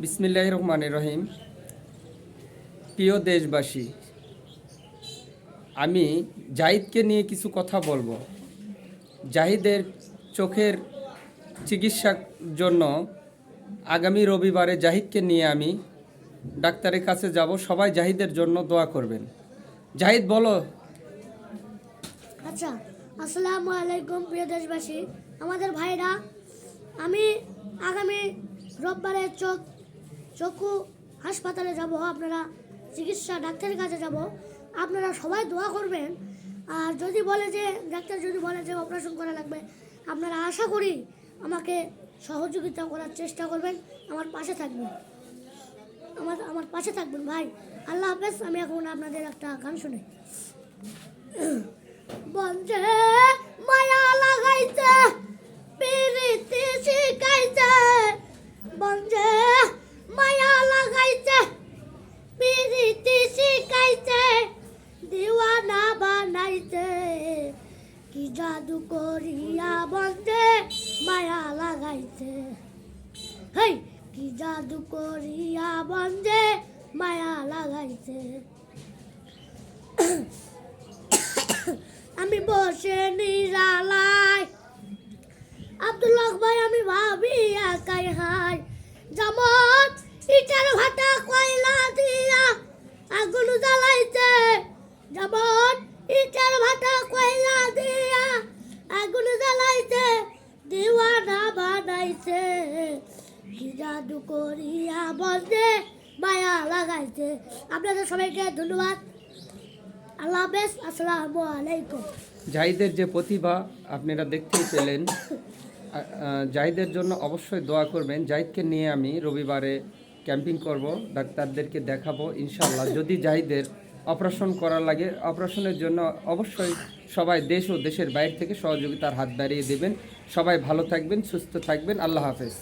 বিসমিল্লাহির রহমানির রহিম। প্রিয় দেশবাসী, আমি জাহিদকে নিয়ে কিছু কথা বলবো। জাহিদের চোখের চিকিৎসার জন্য আগামী রবিবারে জাহিদকে নিয়ে আমি ডাক্তারের কাছে যাব। সবাই জাহিদের জন্য দোয়া করবেন। জাহিদ, বলো। আচ্ছা, আসসালামু আলাইকুম প্রিয় দেশবাসী, আমাদের ভাইরা। আমি আগামী রোববারে চক্ষু হাসপাতালে যাব। আপনারা চিকিৎসা ডাক্তারের কাছে যাব। আপনারা সবাই দোয়া করবেন। আর যদি বলে যে ডাক্তার যদি বলে যে অপারেশন করা লাগবে, আপনারা আশা করি আমাকে সহযোগিতা করার চেষ্টা করবেন, আমার পাশে থাকবেন। আমার পাশে থাকবেন ভাই। আল্লাহ হাফেজ। আমি এখন আপনাদের একটা গান শুনি। বন্ধে মায়া লাগাইতে পিরিতি শিখাইতে, বন্ধে মায়া লাগাইতে পিরিতি শিখাইতে, দিওয়ানা বানাইতে, কি জাদু করিয়া বন্ধে মায়া লাগাইতে। হেই, কি জাদু করিয়া বন্ধে মায়া লাগাইতে। আমি বসে নিরালায় আব্দুল্লাহ ভাই, আমি ভাবি একাই হাই। যেমন ইটার ভাটা কয়লা দিয়া আগুন জ্বালাইতে, যেমন ইটার ভাটা কয়লা দিয়া আগুন জ্বালাইতে, দিওয়ানা বানাইতে, কি জাদু করিয়া বন্ধে মায়া লাগাইতে। আপনাদের সবাইকে ধন্যবাদ। আল্লাহ হাফেজ। আসসালামু আলাইকুম। জাহিদের যে প্রতিভা আপনারা দেখতেই পেলেন। জাহিদের জন্য অবশ্যই দোয়া করবেন। জাহিদকে নিয়ে আমি রবিবারে ক্যাম্পিং করব, ডাক্তারদেরকে দেখাবো ইনশাল্লাহ। যদি জাহিদের অপারেশন করা লাগে, অপারেশনের জন্য অবশ্যই সবাই দেশ ও দেশের বাইরে থেকে সহযোগিতার হাত বাড়িয়ে দেবেন। সবাই ভালো থাকবেন, সুস্থ থাকবেন। আল্লাহ হাফেজ।